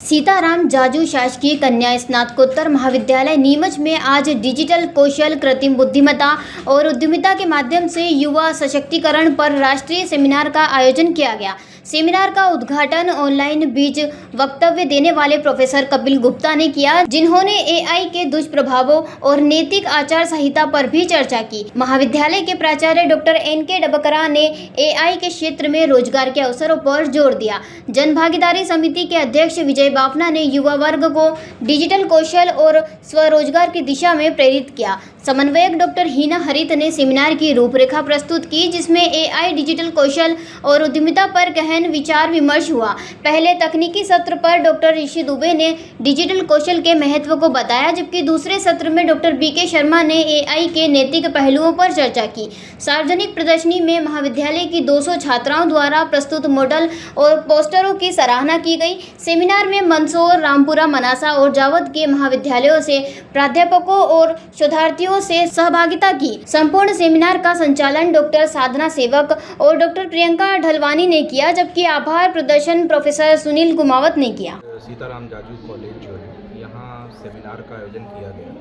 सीताराम जाजू शासकीय कन्या स्नातकोत्तर महाविद्यालय नीमच में आज डिजिटल कौशल, कृत्रिम बुद्धिमत्ता और उद्यमिता के माध्यम से युवा सशक्तिकरण पर राष्ट्रीय सेमिनार का आयोजन किया गया। सेमिनार का उद्घाटन ऑनलाइन बीच वक्तव्य देने वाले प्रोफेसर कपिल गुप्ता ने किया, जिन्होंने एआई के दुष्प्रभावों और नैतिक आचार संहिता पर भी चर्चा की। महाविद्यालय के प्राचार्य डॉक्टर एनके डबकरा ने एआई के क्षेत्र में रोजगार के अवसरों पर जोर दिया। जन भागीदारी समिति के अध्यक्ष विजय बाफना ने युवा वर्ग को डिजिटल कौशल और स्वरोजगार की दिशा में प्रेरित किया। समन्वयक डॉक्टर हीना हरित ने सेमिनार की रूपरेखा प्रस्तुत की, जिसमें एआई, डिजिटल कौशल और उद्यमिता पर गहन विचार विमर्श हुआ। पहले तकनीकी सत्र पर डॉक्टर ऋषि दुबे ने डिजिटल कौशल के महत्व को बताया, जबकि दूसरे सत्र में डॉक्टर बीके शर्मा ने एआई के नैतिक पहलुओं पर चर्चा की। सार्वजनिक प्रदर्शनी में महाविद्यालय की 200 छात्राओं द्वारा प्रस्तुत मॉडल और पोस्टरों की सराहना की गई। सेमिनार में मंदसौर, रामपुरा, मनासा और जावद के महाविद्यालयों से प्राध्यापकों और शोधार्थियों से सहभागिता की। संपूर्ण सेमिनार का संचालन डॉक्टर साधना सेवक और डॉक्टर प्रियंका ढलवानी ने किया, जबकि आभार प्रदर्शन प्रोफेसर सुनील कुमावत ने किया। सीताराम जाजू कॉलेज जो है, यहाँ सेमिनार का आयोजन किया गया,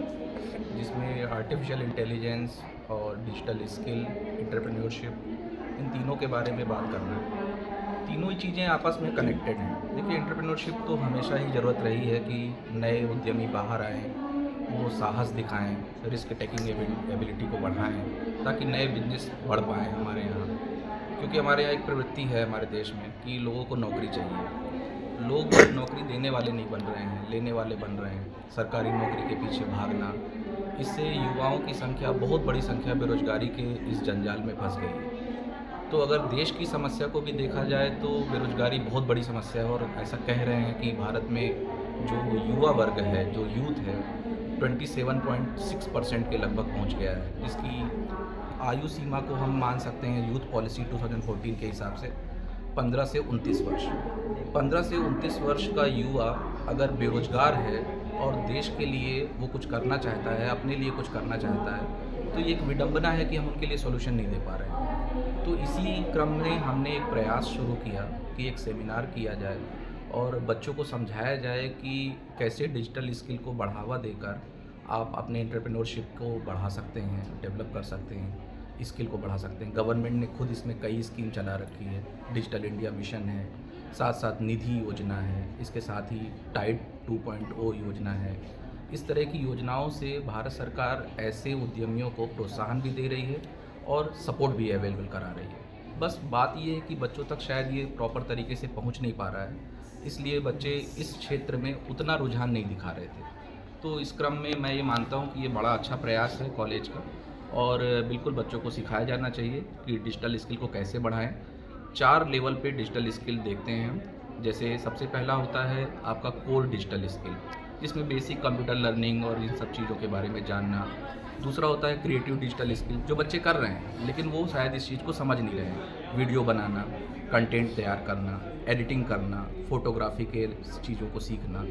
जिसमें आर्टिफिशियल इंटेलिजेंस और डिजिटल स्किल, एंटरप्रेन्योरशिप, इन तीनों के बारे में बात करना है। तीनों ही चीज़ें आपस में कनेक्टेड हैं। देखिए, एंटरप्रेन्योरशिप तो हमेशा ही ज़रूरत रही है कि नए उद्यमी बाहर आएँ, वो साहस दिखाएं, रिस्क टेकिंग एबिलिटी को बढ़ाएं, ताकि नए बिजनेस बढ़ पाएँ हमारे यहाँ। क्योंकि हमारे यहाँ एक प्रवृत्ति है हमारे देश में कि लोगों को नौकरी चाहिए। लोग नौकरी देने वाले नहीं बन रहे हैं, लेने वाले बन रहे हैं। सरकारी नौकरी के पीछे भागना, इससे युवाओं की संख्या, बहुत बड़ी संख्या बेरोजगारी के इस जंजाल में फंस गई है। तो अगर देश की समस्या को भी देखा जाए तो बेरोजगारी बहुत बड़ी समस्या है, और ऐसा कह रहे हैं कि भारत में जो युवा वर्ग है, जो यूथ है, 27.6% के लगभग पहुंच गया है, जिसकी आयु सीमा को हम मान सकते हैं यूथ पॉलिसी 2014 के हिसाब से 15 से 29 वर्ष। 15 से 29 वर्ष का युवा अगर बेरोजगार है और देश के लिए वो कुछ करना चाहता है, अपने लिए कुछ करना चाहता है, तो ये एक विडंबना है कि हम उनके लिए सोल्यूशन नहीं दे पा रहे हैं। तो इसी क्रम में हमने एक प्रयास शुरू किया कि एक सेमिनार किया जाए और बच्चों को समझाया जाए कि कैसे डिजिटल स्किल को बढ़ावा देकर आप अपने एंटरप्रेन्योरशिप को बढ़ा सकते हैं, डेवलप कर सकते हैं, स्किल को बढ़ा सकते हैं। गवर्नमेंट ने खुद इसमें कई स्कीम चला रखी है। डिजिटल इंडिया मिशन है, साथ साथ निधि योजना है, इसके साथ ही टाइड 2.0 योजना है। इस तरह की योजनाओं से भारत सरकार ऐसे उद्यमियों को प्रोत्साहन भी दे रही है और सपोर्ट भी अवेलेबल करा रही है। बस बात ये है कि बच्चों तक शायद ये प्रॉपर तरीके से पहुंच नहीं पा रहा है, इसलिए बच्चे इस क्षेत्र में उतना रुझान नहीं दिखा रहे थे। तो इस क्रम में मैं ये मानता हूँ कि ये बड़ा अच्छा प्रयास है कॉलेज का, और बिल्कुल बच्चों को सिखाया जाना चाहिए कि डिजिटल स्किल को कैसे बढ़ाएं। 4 लेवल पे डिजिटल स्किल देखते हैं हम। जैसे सबसे पहला होता है आपका कोर डिजिटल स्किल, जिसमें बेसिक कंप्यूटर लर्निंग और इन सब चीज़ों के बारे में जानना। दूसरा होता है क्रिएटिव डिजिटल स्किल, जो बच्चे कर रहे हैं लेकिन वो शायद इस चीज़ को समझ नहीं रहे हैं। वीडियो बनाना, कंटेंट तैयार करना, एडिटिंग करना, फोटोग्राफी के चीज़ों को सीखना,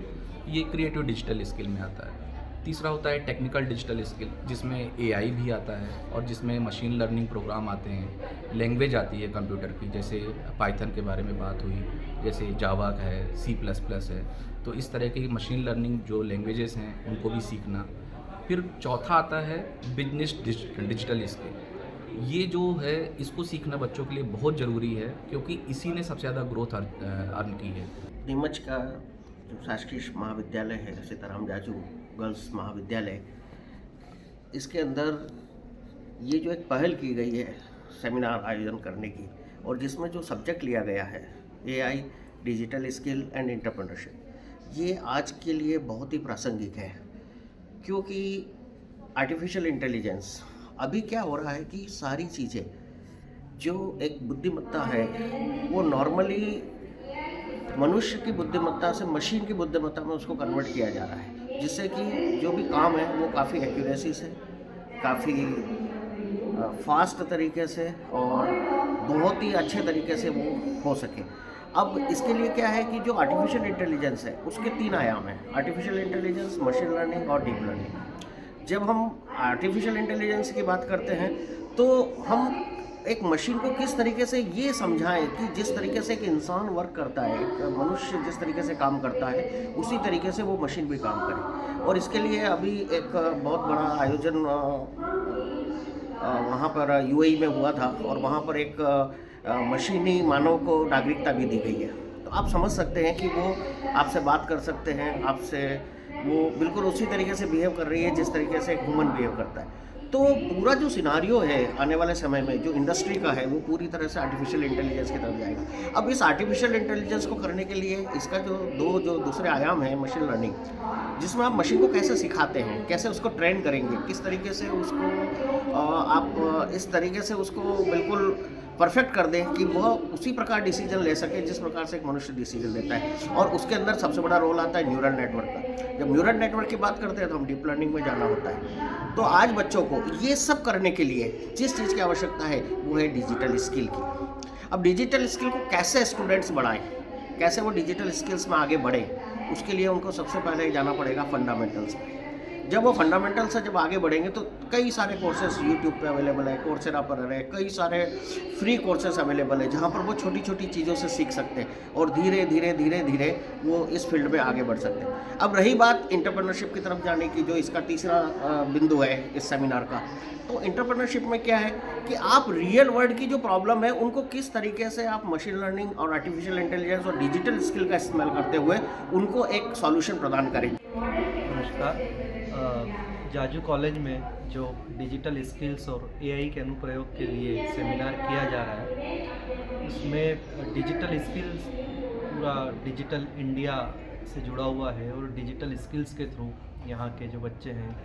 ये क्रिएटिव डिजिटल स्किल में आता है। तीसरा होता है टेक्निकल डिजिटल स्किल, जिसमें एआई भी आता है और जिसमें मशीन लर्निंग प्रोग्राम आते हैं, लैंग्वेज आती है कंप्यूटर की, जैसे पाइथन के बारे में बात हुई, जैसे जावा है, C++ है। तो इस तरह की मशीन लर्निंग जो लैंग्वेजेस हैं उनको भी सीखना। फिर चौथा आता है बिजनेस डिजिटल स्किल। ये जो है, इसको सीखना बच्चों के लिए बहुत ज़रूरी है, क्योंकि इसी ने सबसे ज़्यादा ग्रोथ अर्न की है। नीमच का जो शासकीय महाविद्यालय है, सीताराम जाजू गर्ल्स महाविद्यालय, इसके अंदर ये जो एक पहल की गई है सेमिनार आयोजन करने की, और जिसमें जो सब्जेक्ट लिया गया है AI, digital skill and entrepreneurship, ये आज के लिए बहुत ही प्रासंगिक है। क्योंकि आर्टिफिशियल इंटेलिजेंस, अभी क्या हो रहा है कि सारी चीज़ें जो एक बुद्धिमत्ता है वो नॉर्मली मनुष्य की बुद्धिमत्ता से मशीन की बुद्धिमत्ता में उसको कन्वर्ट किया जा रहा है, जिससे कि जो भी काम है वो काफ़ी एक्यूरेसी से, काफ़ी फास्ट तरीके से और बहुत ही अच्छे तरीके से वो हो सके। अब इसके लिए क्या है कि जो आर्टिफिशियल इंटेलिजेंस है उसके 3 आयाम हैं: आर्टिफिशियल इंटेलिजेंस, मशीन लर्निंग और डीप लर्निंग। जब हम आर्टिफिशियल इंटेलिजेंस की बात करते हैं तो हम एक मशीन को किस तरीके से ये समझाएं कि जिस तरीके से एक इंसान वर्क करता है, एक मनुष्य जिस तरीके से काम करता है, उसी तरीके से वो मशीन भी काम करे। और इसके लिए अभी एक बहुत बड़ा आयोजन वहाँ पर यूएई में हुआ था और वहाँ पर एक मशीनी मानव को नागरिकता भी दी गई है। तो आप समझ सकते हैं कि वो आपसे बात कर सकते हैं, आपसे वो बिल्कुल उसी तरीके से बिहेव कर रही है जिस तरीके से एक ह्यूमन बिहेव करता है। तो पूरा जो सिनारियो है आने वाले समय में जो इंडस्ट्री का है वो पूरी तरह से आर्टिफिशियल इंटेलिजेंस की तरफ जाएगा। अब इस आर्टिफिशियल इंटेलिजेंस को करने के लिए इसका जो दूसरे आयाम है मशीन लर्निंग, जिसमें आप मशीन को कैसे सिखाते हैं, कैसे उसको ट्रेन करेंगे, किस तरीके से उसको आप इस तरीके से उसको बिल्कुल परफेक्ट कर दें कि वह उसी प्रकार डिसीजन ले सके जिस प्रकार से एक मनुष्य डिसीजन लेता है। और उसके अंदर सबसे बड़ा रोल आता है न्यूरल नेटवर्क का। जब न्यूरल नेटवर्क की बात करते हैं तो हम डीप लर्निंग में जाना होता है। तो आज बच्चों को ये सब करने के लिए जिस चीज़ की आवश्यकता है वो है डिजिटल स्किल की। अब डिजिटल स्किल को कैसे स्टूडेंट्स बढ़ाएं, कैसे वो डिजिटल स्किल्स में आगे बढ़े, उसके लिए उनको सबसे पहले जाना पड़ेगा फंडामेंटल्स में। जब वो फंडामेंटल से जब आगे बढ़ेंगे तो कई सारे कोर्सेस यूट्यूब पे अवेलेबल है, कोर्सेरा पर है, कई सारे फ्री कोर्सेस अवेलेबल है जहाँ पर वो छोटी छोटी चीज़ों से सीख सकते हैं और धीरे धीरे वो इस फील्ड में आगे बढ़ सकते हैं। अब रही बात एंटरप्रेन्योरशिप की तरफ जाने की, जो इसका तीसरा बिंदु है इस सेमिनार का, तो एंटरप्रेन्योरशिप में क्या है कि आप रियल वर्ल्ड की जो प्रॉब्लम है उनको किस तरीके से आप मशीन लर्निंग और आर्टिफिशियल इंटेलिजेंस और डिजिटल स्किल का इस्तेमाल करते हुए उनको एक सॉल्यूशन प्रदान करें। नमस्कार। जाजू कॉलेज में जो डिजिटल स्किल्स और एआई के अनुप्रयोग के लिए सेमिनार किया जा रहा है, उसमें डिजिटल स्किल्स पूरा डिजिटल इंडिया से जुड़ा हुआ है और डिजिटल स्किल्स के थ्रू यहाँ के जो बच्चे हैं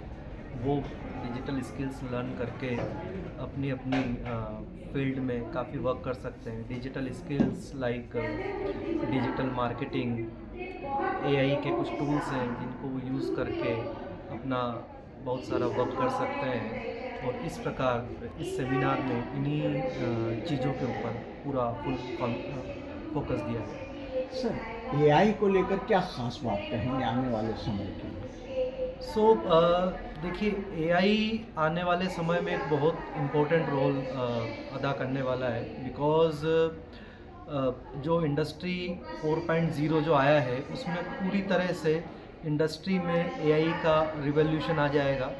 वो डिजिटल स्किल्स लर्न करके अपनी अपनी फील्ड में काफ़ी वर्क कर सकते हैं। Digital skills like digital marketing, AI के कुछ टूल्स हैं जिनको वो यूज़ करके अपना बहुत सारा वर्क कर सकते हैं। और इस प्रकार इस सेमिनार में इन्हीं चीज़ों के ऊपर पूरा फुल फोकस दिया है। सर, एआई को लेकर क्या ख़ास बात कहेंगे आने वाले समय के लिए? देखिए, एआई आने वाले समय में एक बहुत इम्पोर्टेंट रोल अदा करने वाला है, बिकॉज़ जो इंडस्ट्री 4.0 जो आया है उसमें पूरी तरह से इंडस्ट्री में एआई का रिवॉल्यूशन आ जाएगा।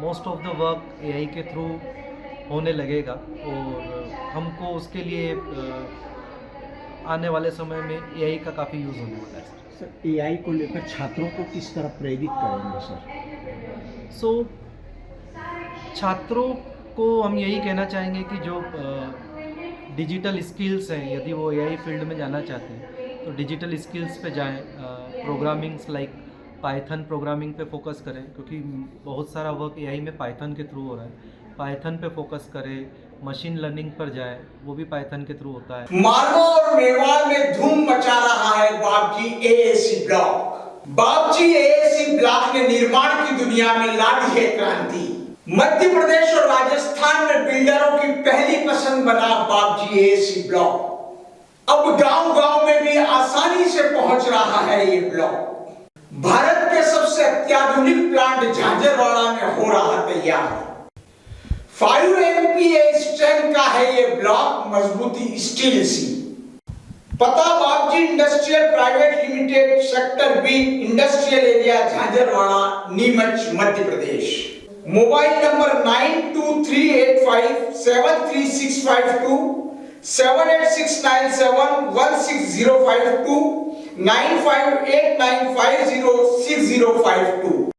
Most of the work AI के थ्रू होने लगेगा और हमको उसके लिए आने वाले समय में एआई का काफ़ी यूज़ होने वाला है। सर, एआई को लेकर छात्रों को किस तरह प्रेरित करेंगे सर? छात्रों को हम यही कहना चाहेंगे कि जो डिजिटल स्किल्स हैं, यदि वो एआई फील्ड में जाना चाहते हैं तो डिजिटल स्किल्स पे जाएं। प्रोग्रामिंग्स लाइक पाइथन प्रोग्रामिंग पे फोकस करें, क्योंकि बहुत सारा वर्क एआई में पाइथन के थ्रू हो रहा है। पाइथन पे फोकस करें। मशीन लर्निंग पर जाएं, वो भी पाइथन के थ्रू होता है। मालवा और मेवाड़ में धूम मचा रहा है Bapji AAC block. Bapji AAC block ने निर्माण की दुनिया में ला दी है क्रांति। मध्य प्रदेश और राजस्थान में बिल्डरों की पहली पसंद बना बापजी एएसी ब्लॉक। अब गांव-गांव में भी आसानी से पहुंच रहा है ये ब्लॉक। भारत के सबसे अत्याधुनिक प्लांट झांझरवाड़ा में हो रहा तैयार। 5 MPa स्ट्रेंथ का है ये ब्लॉक, मजबूती स्टील सी। पता Bapji industrial private limited, sector B, industrial area, Jhanjharwada, Neemuch, Madhya Pradesh. Mobile number 9238573652, 7869716052, 9589506052।